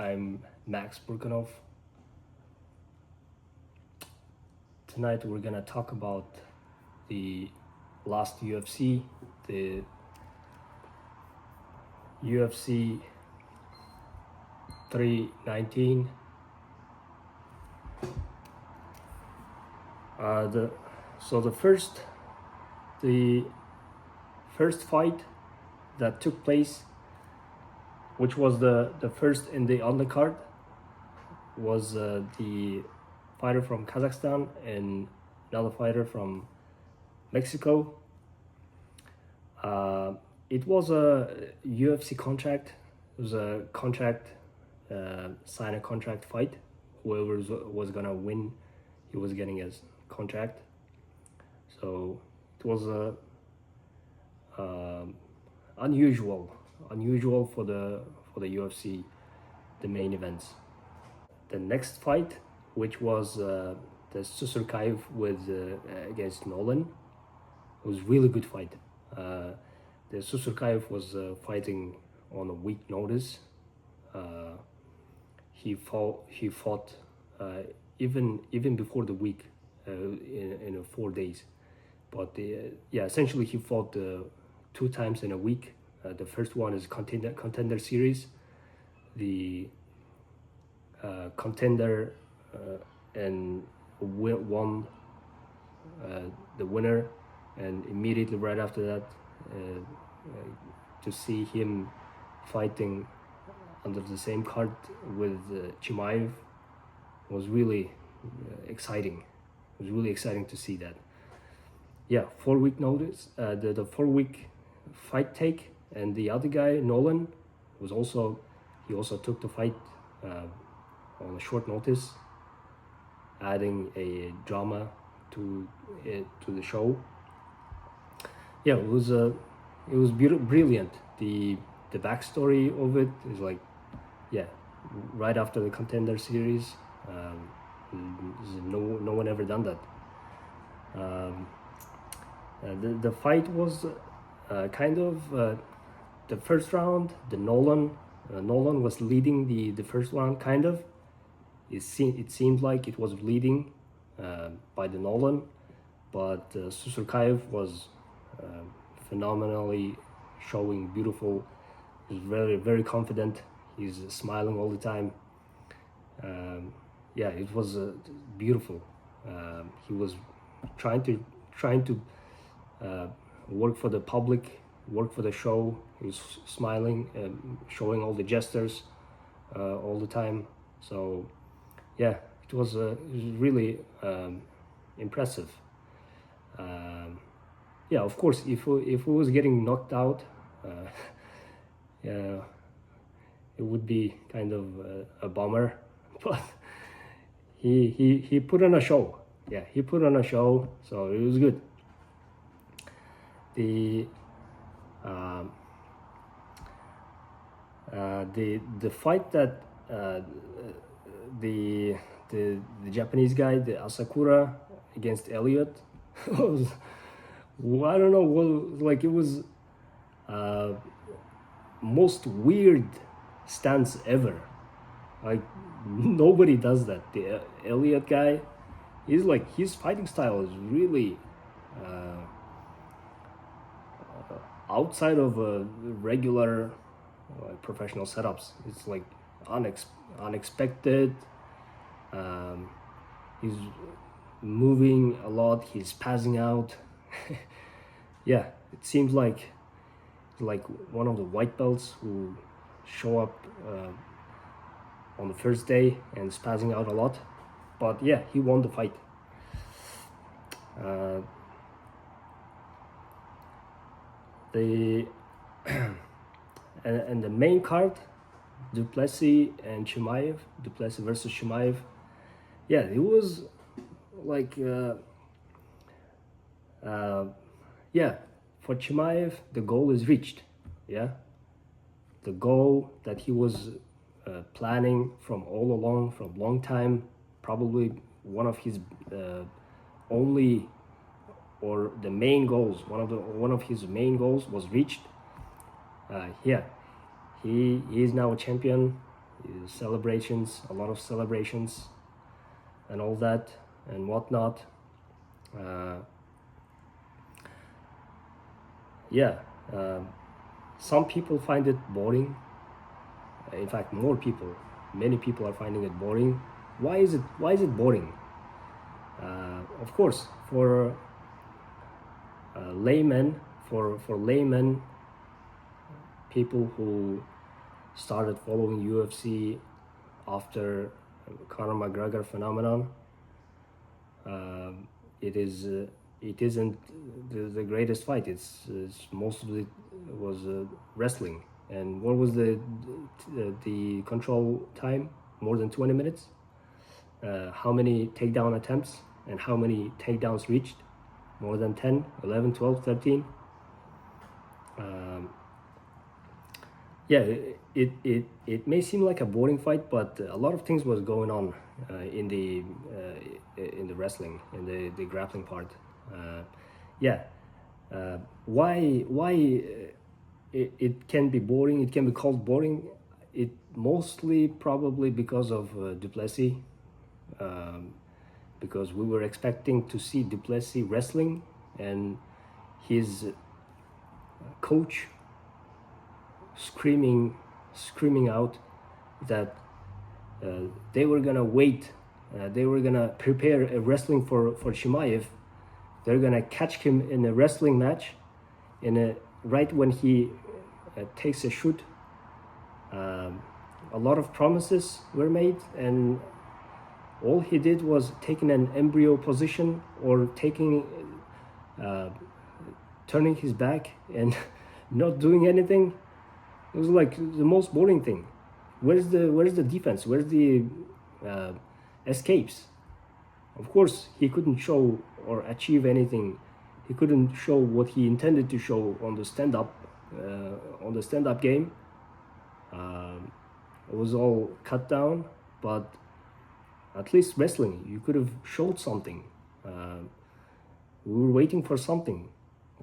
I'm Max Burkanov. Tonight we're gonna talk about the last UFC, the UFC 319. The first fight that took place, which was the first in the undercard, was the fighter from Kazakhstan and another fighter from Mexico. It was a UFC contract. It was a contract, sign a contract fight. Whoever was gonna win, he was getting his contract. So it was unusual for the UFC, the main events. The next fight, which was the Susurkaev against Nolan, it was really good fight. The Susurkaev was fighting on a week notice. He fought even before the week, in 4 days. But essentially he fought 2 times in a week. The first one is contender series. The contender and won the winner, and immediately right after that, to see him fighting under the same card with Chimaev was really exciting. It was really exciting to see that. 4 week notice, the 4 week fight take, and the other guy, Nolan, he also took the fight on a short notice, adding a drama to the show. It was brilliant. The backstory of it is like, right after the contender series, no one ever done that. The fight was kind of the first round. The Nolan was leading the first round, kind of. It seemed like it was leading by the Nolan, but Susurkaev was phenomenally showing beautiful. He's very, very confident. He's smiling all the time. It was beautiful. He was trying to work for the public, work for the show. He was smiling and showing all the gestures all the time. So it was really impressive. Of course, if he was getting knocked out, it would be kind of a bummer. But he put on a show. He put on a show, so it was good. The fight that the Japanese guy, the Asakura against Elliott, was, I don't know, it was most weird stance ever. Like, nobody does that. The Elliott guy, his fighting style is really outside of regular professional setups. It's like unexpected. He's moving a lot. He's passing out. It seems like one of the white belts who show up on the first day and spazzing out a lot. But he won the fight. And the main card, Du Plessis and Chimaev, Du Plessis versus Chimaev. It was like for Chimaev, the goal is reached. The goal that he was planning from all along, from long time, probably one of his only, or the main goals, one of his main goals was reached. He is now a champion. celebrations, a lot of celebrations, and all that and whatnot. Some people find it boring. In fact, many people are finding it boring. Why is it boring? Of course, for laymen, people who started following UFC after Conor McGregor phenomenon, it isn't the greatest fight. It's most of it was wrestling. And what was the control time? More than 20 minutes. How many takedown attempts and how many takedowns reached? More than 10, 11, 12, 13. It may seem like a boring fight, but a lot of things was going on in the wrestling, in the grappling part. Why it can be boring? It can be called boring. It mostly probably because of Du Plessis, because we were expecting to see Du Plessis wrestling, and his coach screaming out that they were gonna wait, they were gonna prepare a wrestling for Chimaev. They're gonna catch him in a wrestling match, right when he takes a shoot. A lot of promises were made, and all he did was taking an embryo position or turning his back and not doing anything. It was like the most boring thing. Where's the defense? Where's the escapes? Of course, he couldn't show or achieve anything. He couldn't show what he intended to show on the stand-up game. It was all cut down, but at least wrestling, you could have showed something. We were waiting for something.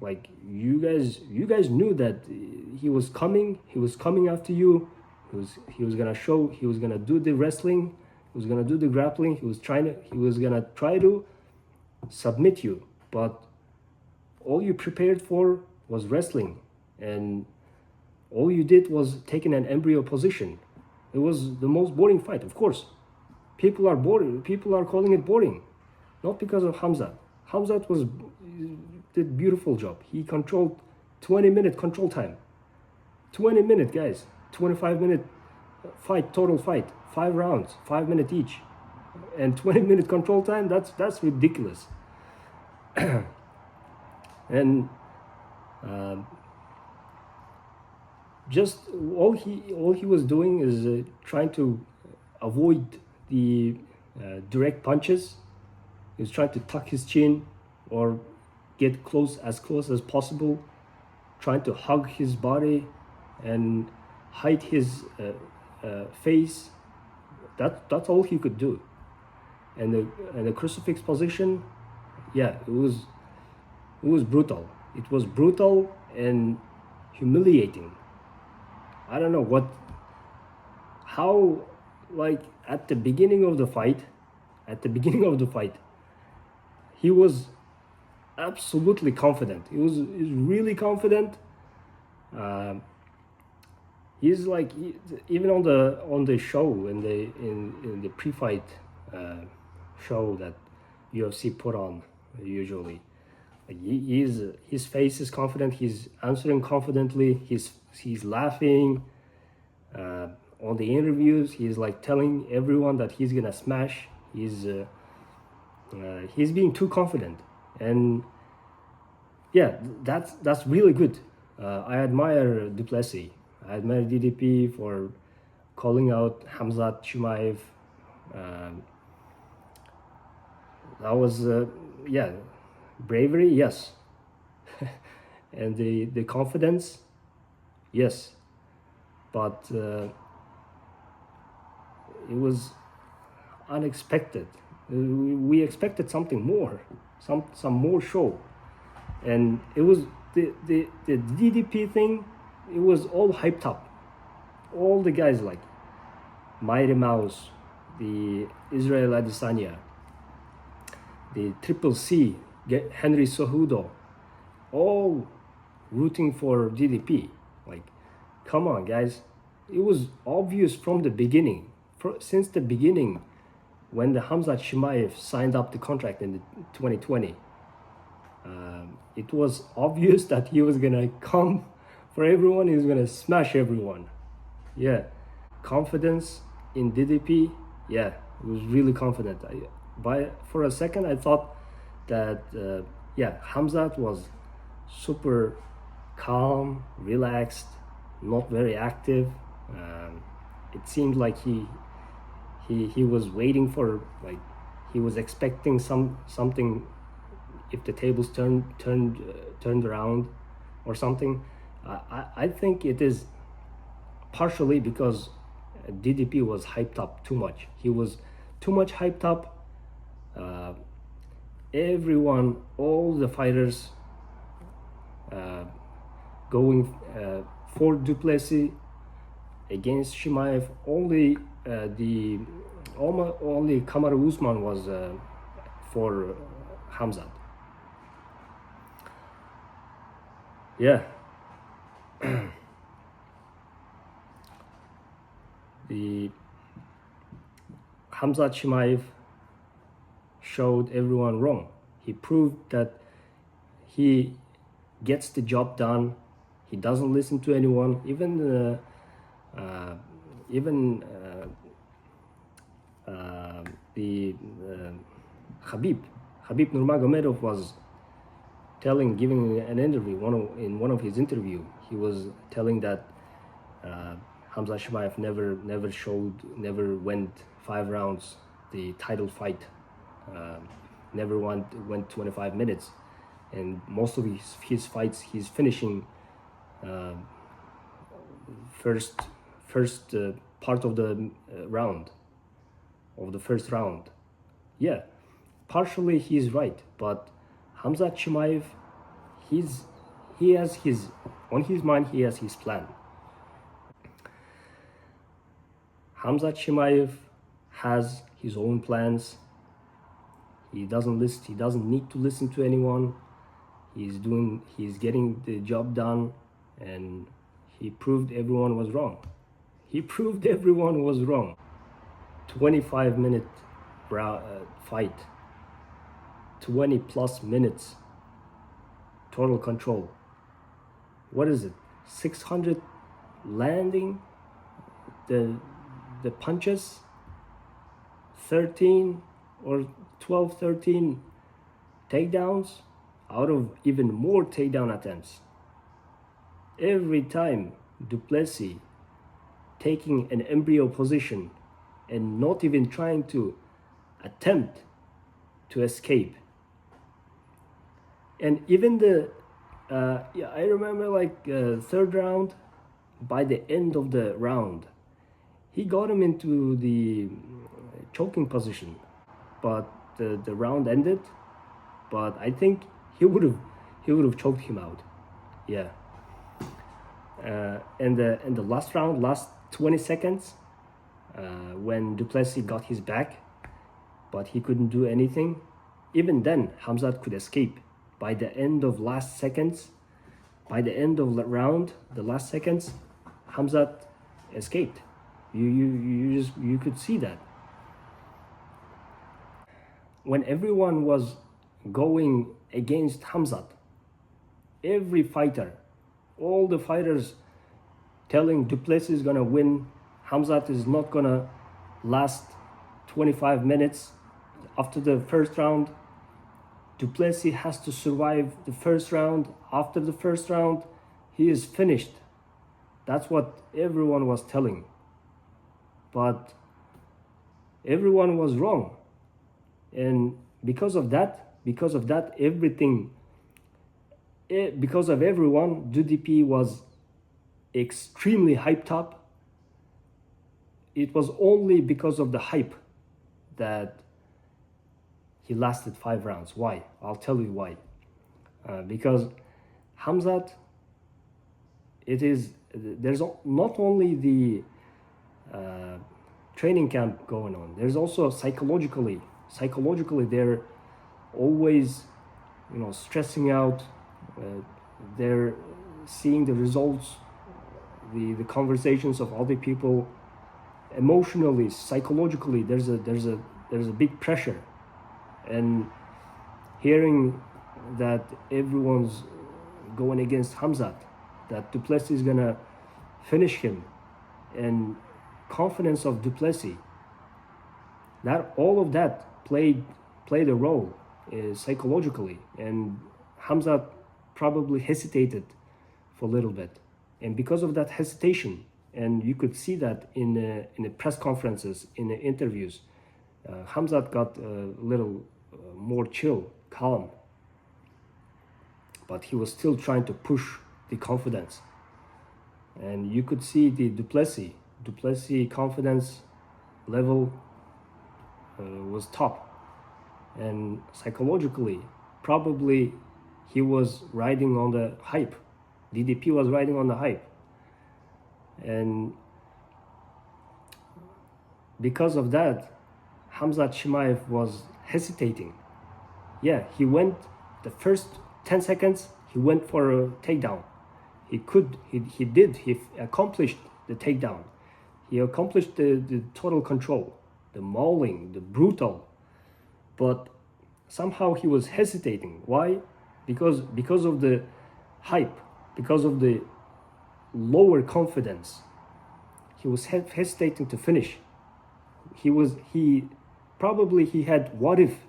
Like you guys knew that he was coming after you. He was gonna show, he was gonna do the wrestling, he was gonna do the grappling, he was gonna try to submit you, but all you prepared for was wrestling, and all you did was taking an embryo position. It was the most boring fight. Of course, people are boring. People are calling it boring, not because of Khamzat. Khamzat did a beautiful job. He controlled 20-minute control time. 20-minute, guys. 25-minute fight, total fight. 5 rounds, 5 minutes each, and 20-minute control time. That's ridiculous. And just all he was doing is trying to avoid the direct punches. He was trying to tuck his chin or get as close as possible, trying to hug his body and hide his face. That's all he could do. And the crucifix position, it was brutal. It was brutal and humiliating. I don't know how, like at the beginning of the fight, he was absolutely confident. He's really confident. He's like, even on the show, in the pre-fight show that UFC put on usually, like his face is confident. He's answering confidently. He's laughing. On the interviews, he's like telling everyone that he's gonna smash. He's being too confident, and that's really good. I admire Du Plessis. I admire DDP for calling out Khamzat Chimaev. That was bravery, yes, and the confidence, yes, but it was unexpected. We expected something more, some more show, and it was the DDP thing. It was all hyped up. All the guys, like Mighty Mouse, the Israel Adesanya, the Triple C, Henry Cejudo, all rooting for DDP. Like, come on, guys. It was obvious from the beginning, since the beginning, when the Khamzat Chimaev signed up the contract in 2020. It was obvious that he was gonna come for everyone. He was gonna smash everyone. Yeah, confidence in DDP. Yeah, he was really confident. For a second, I thought that yeah, Khamzat was super calm, relaxed, not very active. It seemed like he was waiting for, like, he was expecting something if the tables turned around or something. I think it is partially because DDP was hyped up too much. He was too much hyped up. Everyone, all the fighters going for Du Plessis against Chimaev. Only Kamaru Usman was for Khamzat. Yeah. The Khamzat Chimaev showed everyone wrong. He proved that he gets the job done. He doesn't listen to anyone. Even Khabib Nurmagomedov was giving an interview. In one of his interview, he was telling that Khamzat Chimaev never went 5 rounds, the title fight, never went 25 minutes, and most of his fights he's finishing first part of the first round. Yeah, partially he's right, but Khamzat Chimaev, he has his plan. Khamzat Chimaev has his own plans. He doesn't need to listen to anyone. He's getting the job done, and he proved everyone was wrong. 25-minute fight, 20 plus minutes, total control. What is it? 600 landing the punches, 13 or 12, 13 takedowns out of even more takedown attempts. Every time Du Plessis taking an embryo position and not even trying to attempt to escape. And even I remember, like, third round, by the end of the round, he got him into the choking position, but the round ended. But I think he would have choked him out. Yeah. And the last round, last 20 seconds, when Du Plessis got his back, but he couldn't do anything. Even then, Khamzat could escape. By the end of last seconds, by the end of the round, the last seconds, Khamzat escaped. You could see that. When everyone was going against Khamzat, every fighter, all the fighters telling Du Plessis is gonna win, Khamzat is not gonna last 25 minutes after the first round. Du Plessis has to survive the first round. After the first round, he is finished. That's what everyone was telling. But everyone was wrong. And because of everything, because of everyone, DDP was extremely hyped up. It was only because of the hype that he lasted 5 rounds. Why? I'll tell you why. Because Khamzat, there's not only the training camp going on. There's also psychologically they're always, stressing out. They're seeing the results, the conversations of other people. Emotionally, psychologically, there's a big pressure, and hearing that everyone's going against Khamzat, that Du Plessis is gonna finish him, and confidence of Du Plessis, that all of that played a role psychologically, and Khamzat probably hesitated for a little bit, and because of that hesitation, and you could see that in the press conferences, in the interviews, Khamzat got a little more chill, calm, but he was still trying to push the confidence, and you could see the Du Plessis confidence level was top, and psychologically probably he was riding on the hype. DDP was riding on the hype, and because of that, Khamzat Chimaev was hesitating. Yeah, he went the first 10 seconds, he went for a takedown. He accomplished the takedown. He accomplished the total control, the mauling, the brutal, but somehow he was hesitating. Why? Because of the hype, because of the lower confidence. He was hesitating to finish. He had what if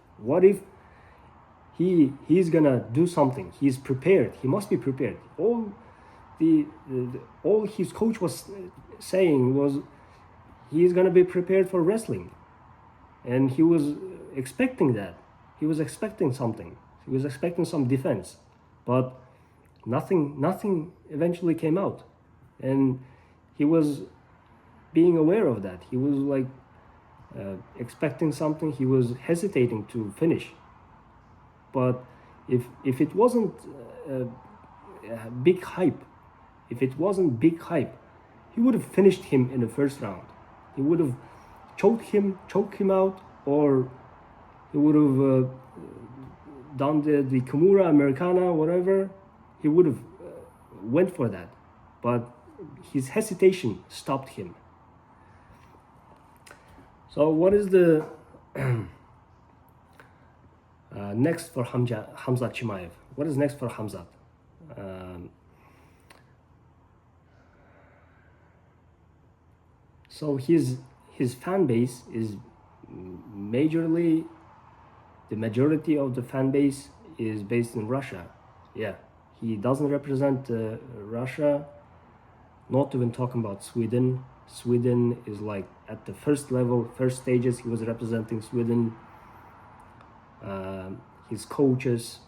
he's gonna do something. He's prepared. He must be prepared. All his coach was saying was he's gonna be prepared for wrestling, and he was expecting that. He was expecting something. He was expecting some defense, but nothing eventually came out, and he was being aware of that. He was like expecting something. He was hesitating to finish, but if it wasn't big hype, he would have finished him in the first round. He would have choked him out, or he would have done the Kimura Americana, whatever. He would have went for that, but his hesitation stopped him. So what is the next for Khamzat Chimaev? What is next for Khamzat? So his fan base is the majority of the fan base is based in Russia. Yeah, he doesn't represent Russia, not even talking about Sweden. Sweden is like at the first stages, he was representing Sweden. His coaches,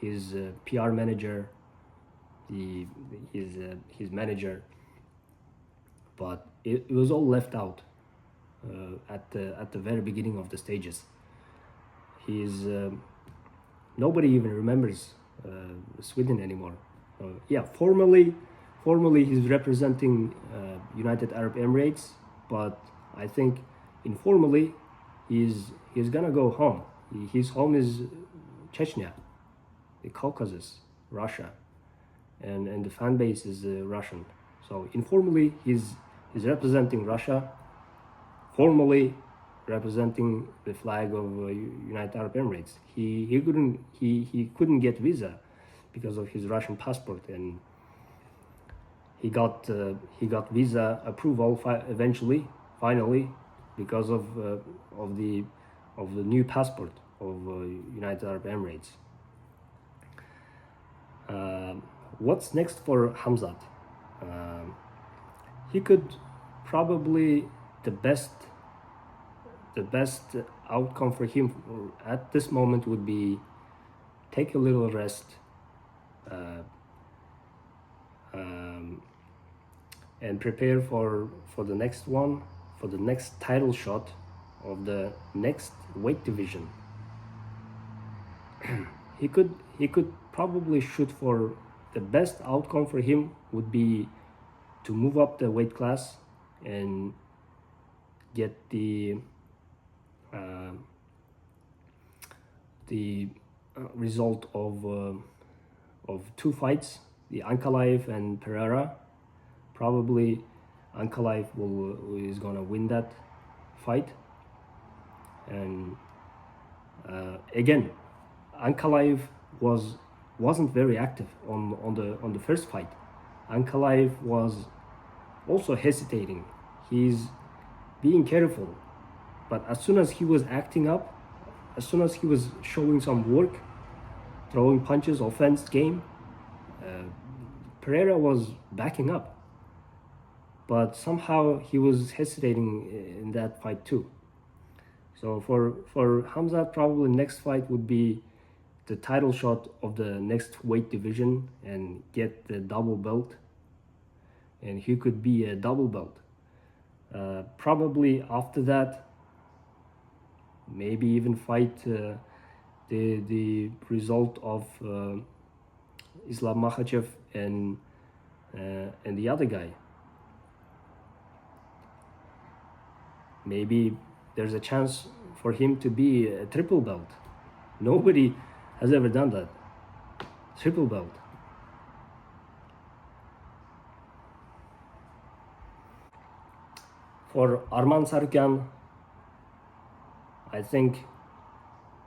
his PR manager, his manager, but it was all left out at the very beginning of the stages. Nobody even remembers Sweden anymore. Yeah, formally he's representing United Arab Emirates, but I think informally he's gonna go home. His home is Chechnya, the Caucasus, Russia, and the fan base is Russian. So informally he's representing Russia, formally representing the flag of United Arab Emirates. He couldn't get visa because of his Russian passport, and he got visa approval finally because of the new passport of United Arab Emirates. What's next for Khamzat? He could probably the best outcome for him at this moment would be take a little rest, and prepare for the next one, for the next title shot of the next weight division. he could probably shoot for the best outcome for him would be to move up the weight class and get the result of two fights, the Ankalaev and Pereira. Probably Ankalaev is gonna win that fight. And again, Ankalaev wasn't very active on the first fight. Ankalaev was also hesitating. He's being careful, but as soon as he was acting up, as soon as he was showing some work, throwing punches, offense game, Pereira was backing up. But somehow he was hesitating in that fight too. So for Khamzat, probably next fight would be the title shot of the next weight division and get the double belt. And he could be a double belt. Probably after that, maybe even fight the result of Islam Makhachev and the other guy. Maybe there's a chance for him to be a triple belt. Nobody has ever done that. Triple belt. For Arman Tsarukyan, I think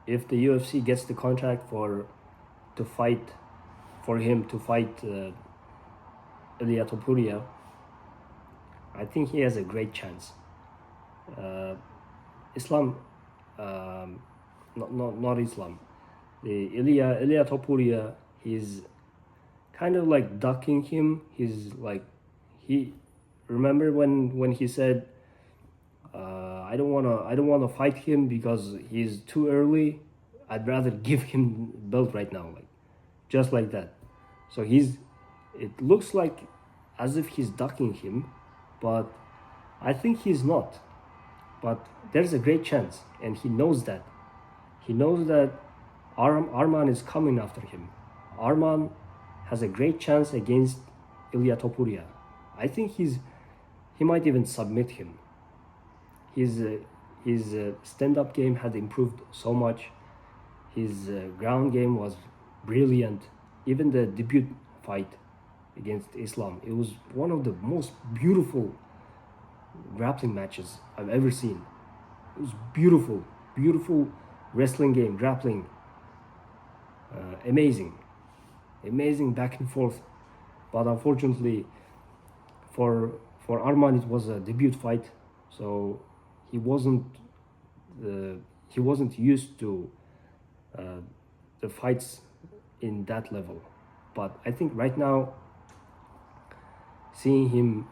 if the UFC gets the contract for him to fight Ilia Topuria, I think he has a great chance. Islam, not Islam. The Ilia Topuria, he's kind of like ducking him. He's like, remember when he said, I don't wanna fight him because he's too early. I'd rather give him belt right now, like just like that. So it looks like as if he's ducking him, but I think he's not. But there's a great chance, and he knows that. He knows that Arman is coming after him. Arman has a great chance against Ilia Topuria. I think he might even submit him. His stand-up game had improved so much. His ground game was brilliant. Even the debut fight against Islam, it was one of the most beautiful grappling matches I've ever seen. It was beautiful wrestling game, grappling, amazing back and forth. But unfortunately for Arman, it was a debut fight, so he wasn't used to the fights in that level. But I think right now, seeing him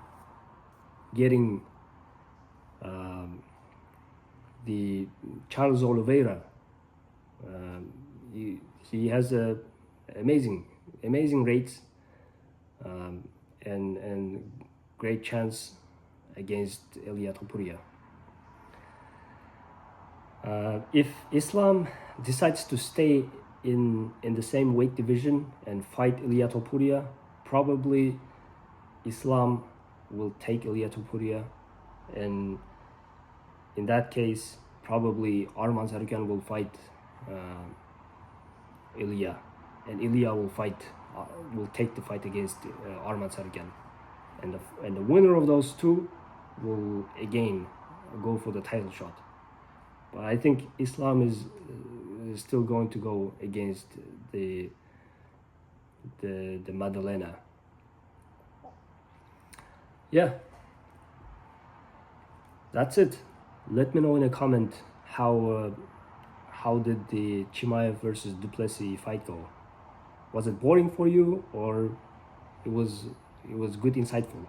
getting the Charles Oliveira, he has a amazing rates and great chance against Ilia Topuria. If Islam decides to stay in the same weight division and fight Ilia Topuria, probably Islam will take Ilia Topuria, and in that case, probably Arman Tsarukyan will fight Ilia, and Ilia will take the fight against Arman Tsarukyan, and the winner of those two will again go for the title shot. But I think Islam is still going to go against the Madalena. Yeah, that's it. Let me know in a comment how did the Chimaev versus Du Plessis fight go? Was it boring for you, or it was good, insightful?